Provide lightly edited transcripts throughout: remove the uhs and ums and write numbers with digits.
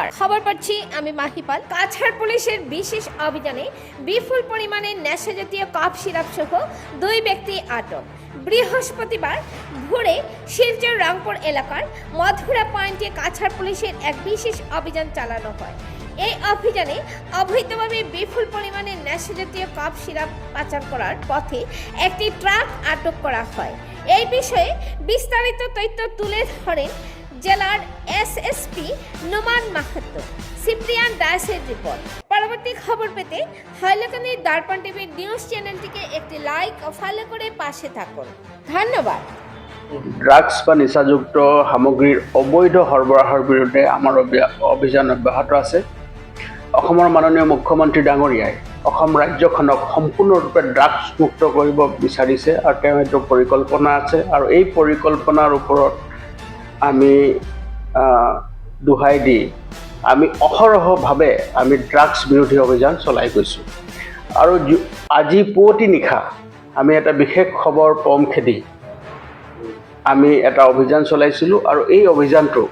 নমস্কার, খবর পাচ্ছি আমি মাহিপাল। কাছাড় পুলিশের বিশেষ অভিযানে বিপুল পরিমাণে নেশাজাতীয় কফ সিরাপ সহ 2 ব্যক্তি আটক। বৃহস্পতিবার ভোরে শিলচর রংপুর এলাকার মধুরা পয়েন্টে কাছাড় পুলিশের এক বিশেষ অভিযান চালানো হয়। এই অভিযানে অবৈধভাবে বিপুল পরিমাণে নেশাজাতীয় কফ সিরাপ পাচার করার পথে একটি ট্রাক আটক করা হয়। এই বিষয়ে বিস্তারিত তথ্য তুলে ধরেন জেলার এসএসপি নোমান মাহাতো। সিপ্রিয়ান দাসের রিপোর্ট। পরবর্তী খবর পেতে হাইলাকান্দির দর্পণ টিভির নিউজ চ্যানেলটিকে একটি লাইক ও ফলো করে পাশে থাকুন। ধন্যবাদ। ড্রাগছ বা নিচাযুক্ত সামগ্ৰীৰ অবৈধ সৰবৰাহৰ বিৰুদ্ধে আমাৰ অভিযান অব্যাহত আছে। অসমৰ মাননীয় মুখ্যমন্ত্ৰী ডাঙৰীয়াই অসম ৰাজ্যখনক সম্পূৰ্ণৰূপে ড্ৰাগছ মুক্ত কৰিব বিচাৰিছে আৰু তেওঁ এইটো পৰিকল্পনা আছে আৰু এই পৰিকল্পনাৰ ওপৰত আমি দোহাই দি আমি অহৰহভাৱে আমি ড্ৰাগছ বিৰোধী অভিযান চলাই গৈছোঁ। আৰু আজি পুৱতি নিশা আমি এটা বিশেষ খবৰ পম খেদি আমি এটা অভিযান চলাইছিলোঁ আৰু এই অভিযানটো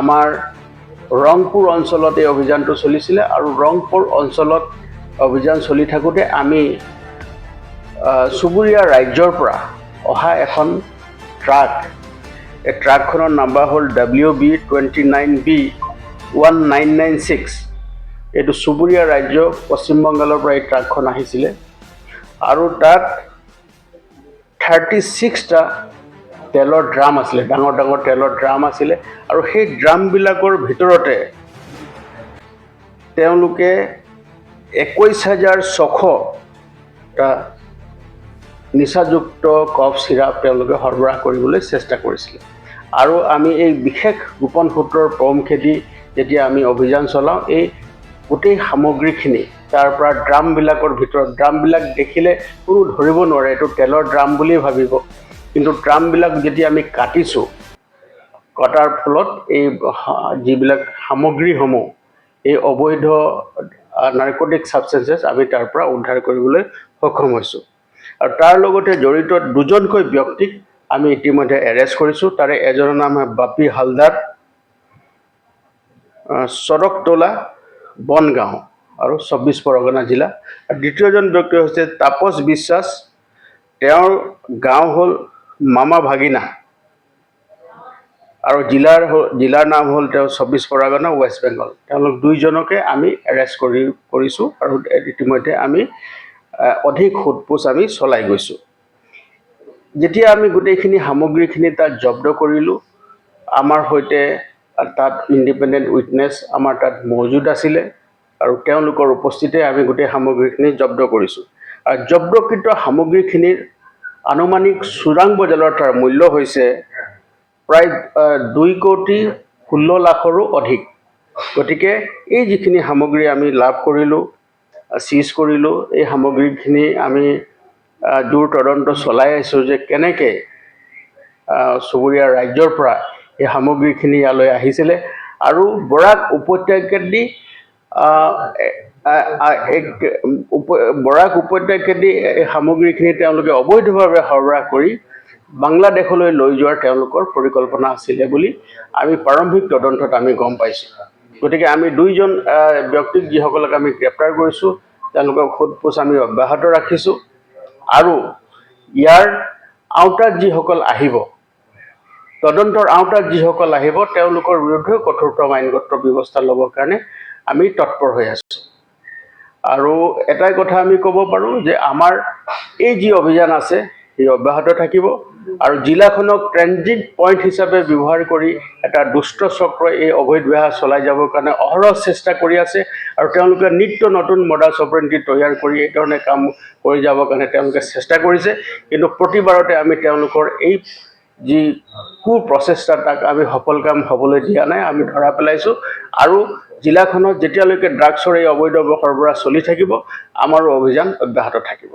আমাৰ ৰংপুৰ অঞ্চলত এই অভিযানটো চলিছিলে আৰু ৰংপুৰ অঞ্চলত অভিযান চলি থাকোঁতে আমি চুবুৰীয়া ৰাজ্যৰ পৰা অহা এখন ট্ৰাক, এই ট্ৰাকখনৰ নাম্বাৰ হ'ল WB29B1996। এইটো চুবুৰীয়া ৰাজ্য পশ্চিমবংগলৰ পৰা এই ট্ৰাকখন আহিছিলে আৰু তাত 36টা তেলৰ ড্ৰাম আছিলে, ডাঙৰ ডাঙৰ তেলৰ ড্ৰাম আছিলে আৰু সেই ড্ৰামবিলাকৰ ভিতৰতে তেওঁলোকে 21,600টা নিচাযুক্ত কফ চিৰাপ তেওঁলোকে সৰবৰাহ কৰিবলৈ চেষ্টা কৰিছিলে। আৰু আমি এই বিশেষ গোপন সূত্ৰৰ পম খেদি যেতিয়া আমি অভিযান চলাওঁ, এই গোটেই সামগ্ৰীখিনি তাৰ পৰা ড্ৰামবিলাকৰ ভিতৰত, ড্ৰামবিলাক দেখিলে কোনো ধৰিব নোৱাৰে এইটো তেলৰ ড্ৰাম বুলিয়ে ভাবিব, কিন্তু ড্ৰামবিলাক যেতিয়া আমি কাটিছোঁ, কটাৰ ফলত এই যিবিলাক সামগ্ৰীসমূহ এই অবৈধ নাৰ্কটিক ছাবষ্টেঞ্চেছ আমি তাৰ পৰা উদ্ধাৰ কৰিবলৈ সক্ষম হৈছোঁ। আৰু তাৰ লগতে জড়িত 2জনকৈ ব্যক্তিক আমি ইতিমধ্যে এৰেষ্ট কৰিছোঁ। তাৰে এজনৰ নাম হয় বাপি হালদাৰ, চৰকতলা বনগাঁও আৰু 24 পৰগনা জিলা। আৰু দ্বিতীয়জন ব্যক্তি হৈছে তাপস বিশ্বাস, তেওঁৰ গাঁও হ'ল মামা ভাগিনা আৰু জিলাৰ নাম হ'ল তেওঁ 24 পৰগনা ৱেষ্ট বেংগল। তেওঁলোক 2জনকে আমি এৰেষ্ট কৰিছোঁ আৰু ইতিমধ্যে আমি অধিক সোধপোছ আমি চলাই গৈছোঁ। যেতিয়া আমি গোটেইখিনি সামগ্ৰীখিনি তাত জব্দ কৰিলোঁ, আমাৰ সৈতে তাত ইণ্ডিপেণ্ডেণ্ট উইটনেছ আমাৰ তাত মজুদ আছিলে আৰু তেওঁলোকৰ উপস্থিতিতে আমি গোটেই সামগ্ৰীখিনি জব্দ কৰিছোঁ। আৰু জব্দকৃত সামগ্ৰীখিনিৰ আনুমানিক চোৰাং বজাৰৰ তাৰ মূল্য হৈছে প্ৰায় 2,16,00,000ৰো অধিক। গতিকে এই যিখিনি সামগ্ৰী আমি লাভ কৰিলোঁ, চিজ কৰিলোঁ, এই সামগ্ৰীখিনি আমি দূৰ তদন্ত চলাই আছোঁ যে কেনেকৈ চুবুৰীয়া ৰাজ্যৰ পৰা এই সামগ্ৰীখিনি ইয়ালৈ আহিছিলে আৰু বৰাক উপত্যকাদি এই সামগ্ৰীখিনি তেওঁলোকে অবৈধভাৱে সৰবৰাহ কৰি বাংলাদেশলৈ লৈ যোৱাৰ তেওঁলোকৰ পৰিকল্পনা আছিলে বুলি আমি প্ৰাৰম্ভিক তদন্তত আমি গম পাইছোঁ। গতিকে আমি 2জন ব্যক্তিক যিসকলক আমি গ্ৰেপ্তাৰ কৰিছোঁ, তেওঁলোকক সোধপোছ আমি অব্যাহত ৰাখিছোঁ আৰু ইয়াৰ আওতাত যিসকল আহিব, তদন্তৰ আওতাত যিসকল আহিব, তেওঁলোকৰ বিৰুদ্ধেও কঠোৰতম আইনগত ব্যৱস্থা ল'বৰ কাৰণে আমি তৎপৰ হৈ আছোঁ। আৰু এটাই কথা আমি ক'ব পাৰোঁ যে আমাৰ এই যি অভিযান আছে এই অব্যাহত থাকিব আৰু জিলাখনক ট্ৰেনজিট পইণ্ট হিচাপে ব্যৱহাৰ কৰি এটা দুষ্ট চক্ৰই এই অবৈধ বেহা চলাই যাবৰ কাৰণে অহৰহ চেষ্টা কৰি আছে আৰু তেওঁলোকে নিত্য নতুন মডাছ অপাৰেণ্ডি তৈয়াৰ কৰি এই ধৰণে কাম কৰি যাবৰ কাৰণে তেওঁলোকে চেষ্টা কৰিছে। কিন্তু প্ৰতিবাৰতে আমি তেওঁলোকৰ এই যি কুপ্ৰচেষ্টা তাক আমি সফল কাম হ'বলৈ দিয়া নাই, আমি ধৰা পেলাইছোঁ। আৰু জিলাখনত যেতিয়ালৈকে ড্ৰাগছৰ এই অবৈধ সৰবৰাহ চলি থাকিব, আমাৰো অভিযান অব্যাহত থাকিব।